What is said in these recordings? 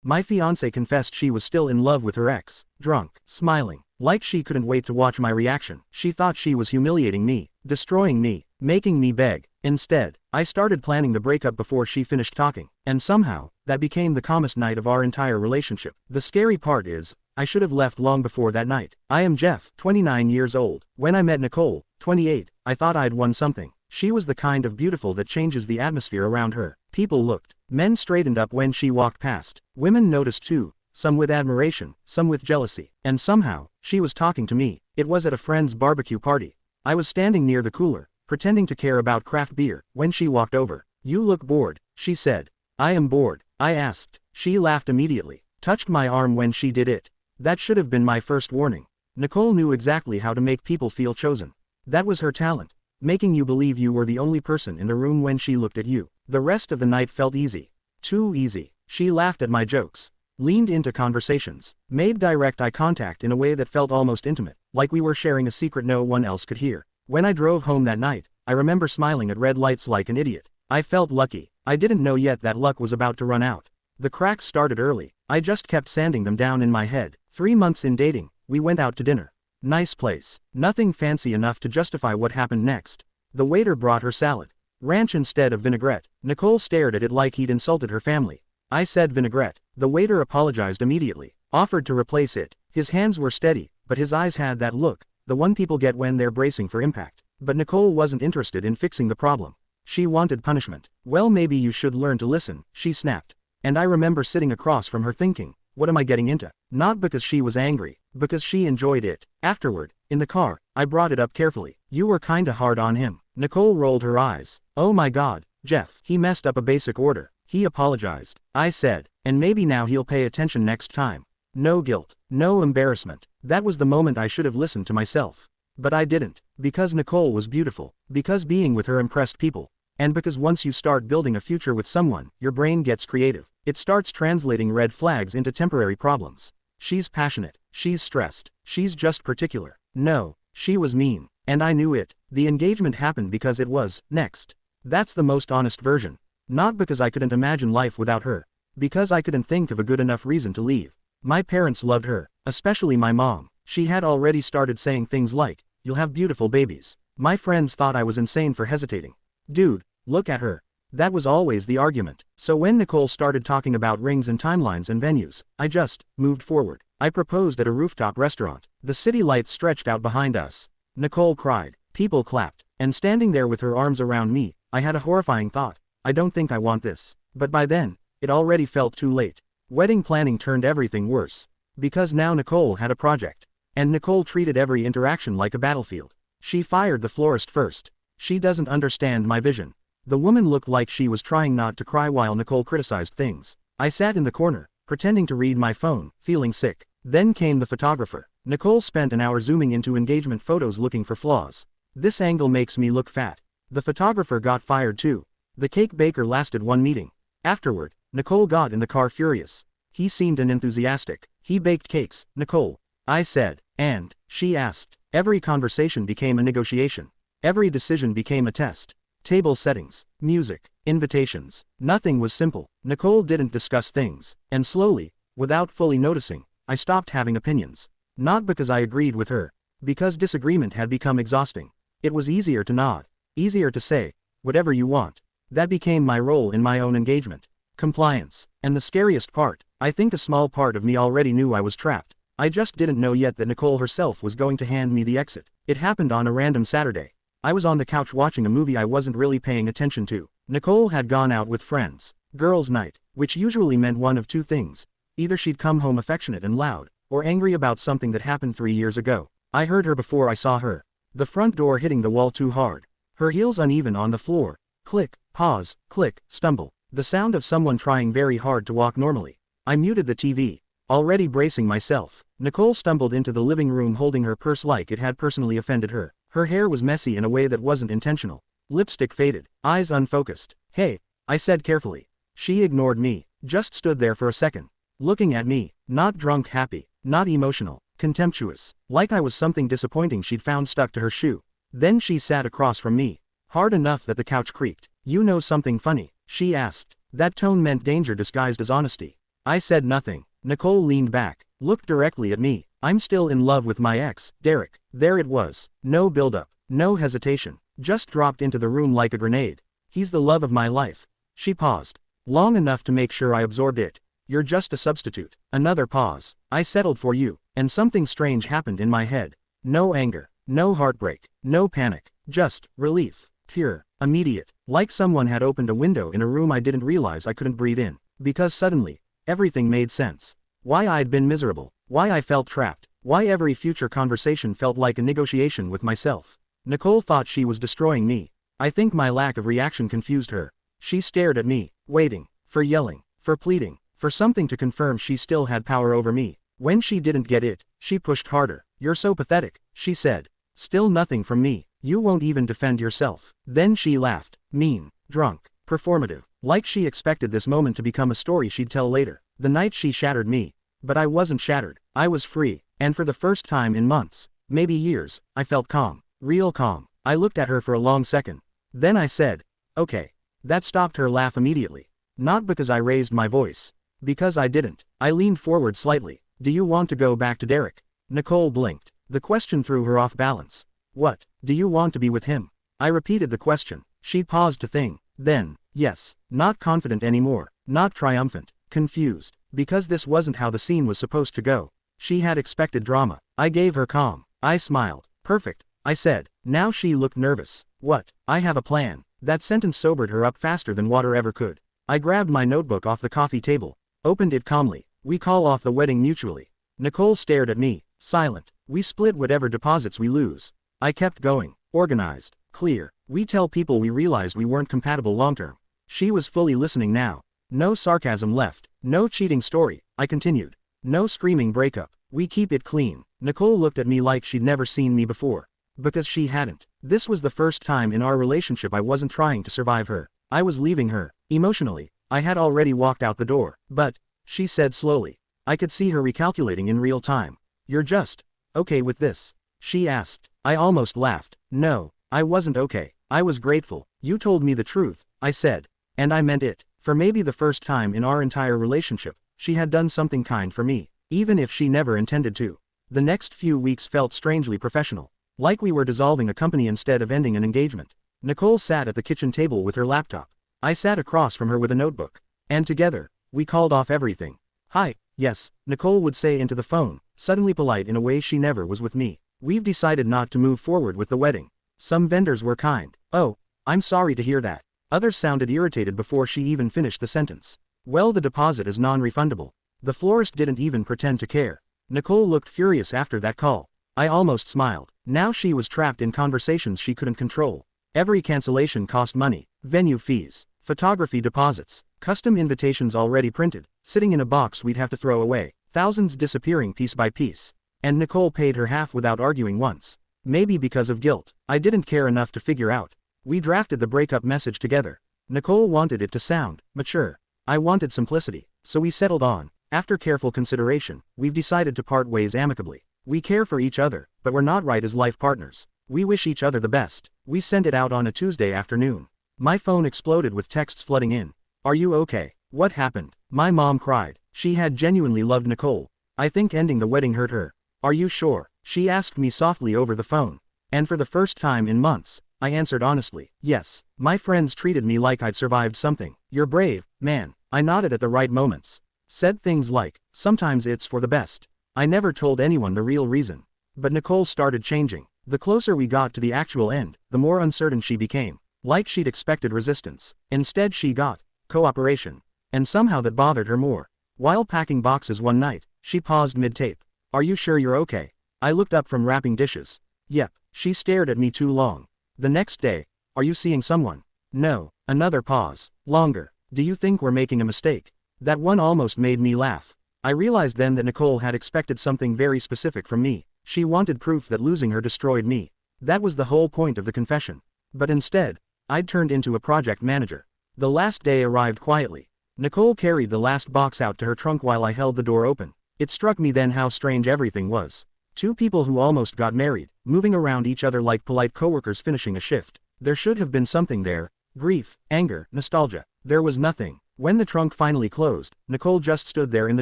My fiancée confessed she was still in love with her ex, drunk, smiling, like she couldn't wait to watch my reaction. She thought she was humiliating me, destroying me, making me beg. Instead, I started planning the breakup before she finished talking, and somehow, that became the calmest night of our entire relationship. The scary part is, I should have left long before that night. I am Jeff, 29 years old. When I met Nicole, 28, I thought I'd won something. She was the kind of beautiful that changes the atmosphere around her. People looked. Men straightened up when she walked past. Women noticed too, some with admiration, some with jealousy. And somehow, she was talking to me. It was at a friend's barbecue party. I was standing near the cooler, pretending to care about craft beer, when she walked over. "You look bored," she said. "I am bored," I asked. She laughed immediately, touched my arm when she did it. That should have been my first warning. Nicole knew exactly how to make people feel chosen. That was her talent, making you believe you were the only person in the room when she looked at you. The rest of the night felt easy. Too easy. She laughed at my jokes, leaned into conversations, made direct eye contact in a way that felt almost intimate, like we were sharing a secret no one else could hear. When I drove home that night, I remember smiling at red lights like an idiot. I felt lucky. I didn't know yet that luck was about to run out. The cracks started early. I just kept sanding them down in my head. 3 months in dating, we went out to dinner. Nice place. Nothing fancy enough to justify what happened next. The waiter brought her salad. Ranch instead of vinaigrette. Nicole stared at it like he'd insulted her family. I said vinaigrette. The waiter apologized immediately, offered to replace it. His hands were steady, but his eyes had that look, the one people get when they're bracing for impact. But Nicole wasn't interested in fixing the problem. She wanted punishment. "Well, maybe you should learn to listen," she snapped. And I remember sitting across from her thinking, what am I getting into? Not because she was angry, because she enjoyed it. Afterward, in the car, I brought it up carefully. "You were kinda hard on him." Nicole rolled her eyes. "Oh my God, Jeff, he messed up a basic order. He apologized," I said, "and maybe now he'll pay attention next time." No guilt, no embarrassment. That was the moment I should have listened to myself. But I didn't, because Nicole was beautiful, because being with her impressed people, and because once you start building a future with someone, your brain gets creative. It starts translating red flags into temporary problems. She's passionate, she's stressed, she's just particular. No, she was mean, and I knew it. The engagement happened because it was next. That's the most honest version. Not because I couldn't imagine life without her. Because I couldn't think of a good enough reason to leave. My parents loved her, especially my mom. She had already started saying things like, "You'll have beautiful babies." My friends thought I was insane for hesitating. "Dude, look at her." That was always the argument. So when Nicole started talking about rings and timelines and venues, I just moved forward. I proposed at a rooftop restaurant. The city lights stretched out behind us. Nicole cried. People clapped. And standing there with her arms around me, I had a horrifying thought. I don't think I want this. But by then, it already felt too late. Wedding planning turned everything worse. Because now Nicole had a project. And Nicole treated every interaction like a battlefield. She fired the florist first. She doesn't understand my vision. The woman looked like she was trying not to cry while Nicole criticized things. I sat in the corner, pretending to read my phone, feeling sick. Then came the photographer. Nicole spent an hour zooming into engagement photos looking for flaws. "This angle makes me look fat." The photographer got fired too. The cake baker lasted one meeting. Afterward, Nicole got in the car furious. "He seemed enthusiastic. He baked cakes, Nicole," I said. "And?" she asked. Every conversation became a negotiation. Every decision became a test. Table settings, music, invitations. Nothing was simple. Nicole didn't discuss things. And slowly, without fully noticing, I stopped having opinions. Not because I agreed with her. Because disagreement had become exhausting. It was easier to nod. Easier to say, "Whatever you want." That became my role in my own engagement. Compliance. And the scariest part, I think a small part of me already knew I was trapped. I just didn't know yet that Nicole herself was going to hand me the exit. It happened on a random Saturday. I was on the couch watching a movie I wasn't really paying attention to. Nicole had gone out with friends. Girls' night, which usually meant one of two things. Either she'd come home affectionate and loud, or angry about something that happened 3 years ago. I heard her before I saw her. The front door hitting the wall too hard. Her heels uneven on the floor. Click, pause, click, stumble. The sound of someone trying very hard to walk normally. I muted the TV, already bracing myself. Nicole stumbled into the living room holding her purse like it had personally offended her. Her hair was messy in a way that wasn't intentional. Lipstick faded, eyes unfocused. "Hey," I said carefully. She ignored me, just stood there for a second, looking at me, not drunk happy, not emotional, contemptuous, like I was something disappointing she'd found stuck to her shoe. Then she sat across from me, hard enough that the couch creaked. "You know something funny?" she asked. That tone meant danger disguised as honesty. I said nothing. Nicole leaned back, looked directly at me. I'm still in love with my ex, Derek. There it was. No build-up, no hesitation. Just dropped into the room like a grenade. He's the love of my life. She paused. Long enough to make sure I absorbed it. You're just a substitute. Another pause. I settled for you, and something strange happened in my head. No anger, no heartbreak, no panic, just relief. Pure, immediate, like someone had opened a window in a room I didn't realize I couldn't breathe in. Because suddenly, everything made sense. Why I'd been miserable, why I felt trapped, why every future conversation felt like a negotiation with myself. Nicole thought she was destroying me. I think my lack of reaction confused her. She stared at me, waiting, for yelling, for pleading, for something to confirm she still had power over me. When she didn't get it, she pushed harder. You're so pathetic, she said. Still nothing from me. You won't even defend yourself. Then she laughed. Mean, drunk, performative, like she expected this moment to become a story she'd tell later. The night she shattered me. But I wasn't shattered. I was free, and for the first time in months, maybe years, I felt calm. Real calm. I looked at her for a long second. Then I said, okay. That stopped her laugh immediately. Not because I raised my voice. Because I didn't. I leaned forward slightly. Do you want to go back to Derek? Nicole blinked. The question threw her off balance. What? Do you want to be with him? I repeated the question. She paused to think. Then, yes. Not confident anymore. Not triumphant. Confused. Because this wasn't how the scene was supposed to go. She had expected drama. I gave her calm. I smiled. Perfect, I said. Now she looked nervous. What? I have a plan. That sentence sobered her up faster than water ever could. I grabbed my notebook off the coffee table. Opened it calmly. We call off the wedding mutually. Nicole stared at me, silent. We split whatever deposits we lose. I kept going. Organized. Clear. We tell people we realized we weren't compatible long-term. She was fully listening now. No sarcasm left. No cheating story. I continued. No screaming breakup. We keep it clean. Nicole looked at me like she'd never seen me before. Because she hadn't. This was the first time in our relationship I wasn't trying to survive her. I was leaving her. Emotionally, I had already walked out the door. But, she said slowly. I could see her recalculating in real time. You're just okay with this? She asked. I almost laughed. No, I wasn't okay. I was grateful. You told me the truth, I said. And I meant it. For maybe the first time in our entire relationship, she had done something kind for me, even if she never intended to. The next few weeks felt strangely professional. Like we were dissolving a company instead of ending an engagement. Nicole sat at the kitchen table with her laptop. I sat across from her with a notebook. And together, we called off everything. Hi, yes, Nicole would say into the phone, suddenly polite in a way she never was with me. We've decided not to move forward with the wedding. Some vendors were kind. Oh, I'm sorry to hear that. Others sounded irritated before she even finished the sentence. Well, the deposit is non-refundable. The florist didn't even pretend to care. Nicole looked furious after that call. I almost smiled. Now she was trapped in conversations she couldn't control. Every cancellation cost money, venue fees, photography deposits, custom invitations already printed, sitting in a box we'd have to throw away, thousands disappearing piece by piece. And Nicole paid her half without arguing once. Maybe because of guilt. I didn't care enough to figure out. We drafted the breakup message together. Nicole wanted it to sound mature. I wanted simplicity. So we settled on, after careful consideration, we've decided to part ways amicably. We care for each other, but we're not right as life partners. We wish each other the best. We sent it out on a Tuesday afternoon. My phone exploded with texts flooding in. Are you okay? What happened? My mom cried. She had genuinely loved Nicole. I think ending the wedding hurt her. Are you sure? She asked me softly over the phone. And for the first time in months, I answered honestly. Yes. My friends treated me like I'd survived something. You're brave, man. I nodded at the right moments. Said things like, sometimes it's for the best. I never told anyone the real reason. But Nicole started changing. The closer we got to the actual end, the more uncertain she became. Like she'd expected resistance. Instead she got cooperation. And somehow that bothered her more. While packing boxes one night, she paused mid-tape. Are you sure you're okay? I looked up from wrapping dishes. Yep. She stared at me too long. The next day, are you seeing someone? No. Another pause. Longer. Do you think we're making a mistake? That one almost made me laugh. I realized then that Nicole had expected something very specific from me. She wanted proof that losing her destroyed me. That was the whole point of the confession. But instead, I'd turned into a project manager. The last day arrived quietly. Nicole carried the last box out to her trunk while I held the door open. It struck me then how strange everything was. Two people who almost got married, moving around each other like polite coworkers finishing a shift. There should have been something there. Grief, anger, nostalgia. There was nothing. When the trunk finally closed, Nicole just stood there in the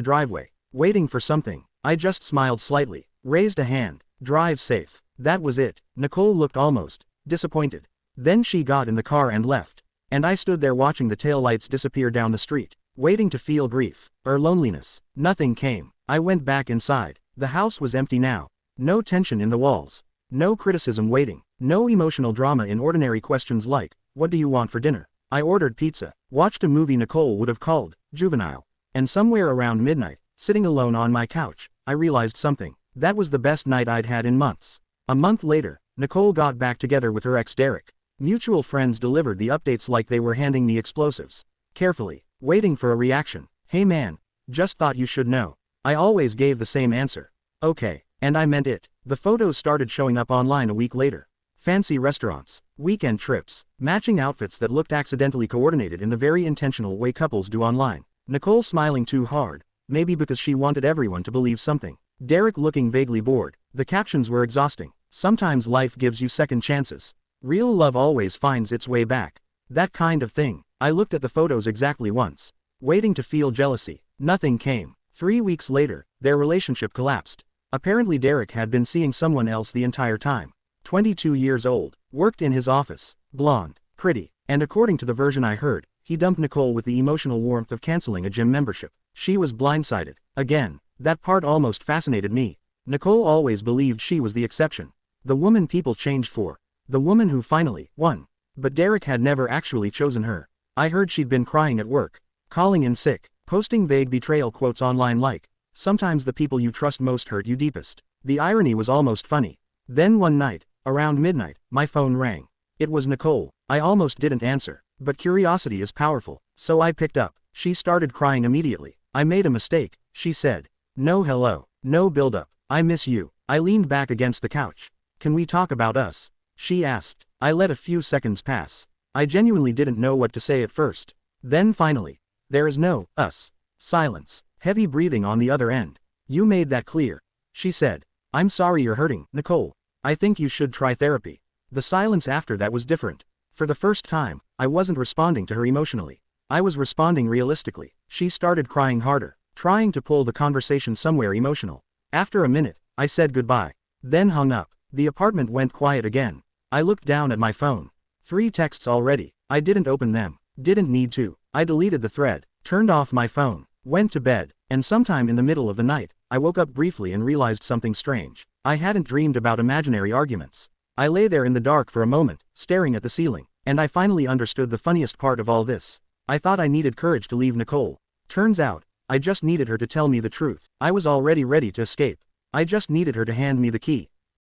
driveway, waiting for something. I just smiled slightly, raised a hand. Drive safe. That was it. Nicole looked almost disappointed. Then she got in the car and left. And I stood there watching the taillights disappear down the street, waiting to feel grief or loneliness. Nothing came. I went back inside. The house was empty now. No tension in the walls. No criticism waiting. No emotional drama in ordinary questions like, what do you want for dinner? I ordered pizza, watched a movie Nicole would have called juvenile. And somewhere around midnight, sitting alone on my couch, I realized something. That was the best night I'd had in months. A month later, Nicole got back together with her ex Derek. Mutual friends delivered the updates like they were handing me explosives. Carefully, waiting for a reaction. Hey man, just thought you should know. I always gave the same answer. Okay, and I meant it. The photos started showing up online a week later. Fancy restaurants, weekend trips, matching outfits that looked accidentally coordinated in the very intentional way couples do online. Nicole smiling too hard, maybe because she wanted everyone to believe something. Derek looking vaguely bored. The captions were exhausting. Sometimes life gives you second chances. Real love always finds its way back. That kind of thing. I looked at the photos exactly once, waiting to feel jealousy. Nothing came. 3 weeks later, their relationship collapsed. Apparently Derek had been seeing someone else the entire time. 22 years old, worked in his office, blonde, pretty, and according to the version I heard, he dumped Nicole with the emotional warmth of canceling a gym membership. She was blindsided. Again, that part almost fascinated me. Nicole always believed she was the exception. The woman people changed for. The woman who finally won. But Derek had never actually chosen her. I heard she'd been crying at work, calling in sick, posting vague betrayal quotes online like, sometimes the people you trust most hurt you deepest. The irony was almost funny. Then one night, around midnight, my phone rang. It was Nicole. I almost didn't answer, but curiosity is powerful, so I picked up. She started crying immediately. I made a mistake, she said. No hello, no build-up. I miss you. I leaned back against the couch. Can we talk about us? She asked. I let a few seconds pass. I genuinely didn't know what to say at first. Then finally, there is no us. Silence. Heavy breathing on the other end. You made that clear. She said. I'm sorry you're hurting, Nicole. I think you should try therapy. The silence after that was different. For the first time, I wasn't responding to her emotionally. I was responding realistically. She started crying harder, trying to pull the conversation somewhere emotional. After a minute, I said goodbye. Then hung up. The apartment went quiet again. I looked down at my phone. 3 texts already. I didn't open them. Didn't need to. I deleted the thread, turned off my phone, went to bed, and sometime in the middle of the night, I woke up briefly and realized something strange. I hadn't dreamed about imaginary arguments. I lay there in the dark for a moment, staring at the ceiling, and I finally understood the funniest part of all this. I thought I needed courage to leave Nicole. Turns out, I just needed her to tell me the truth. I was already ready to escape. I just needed her to hand me the key.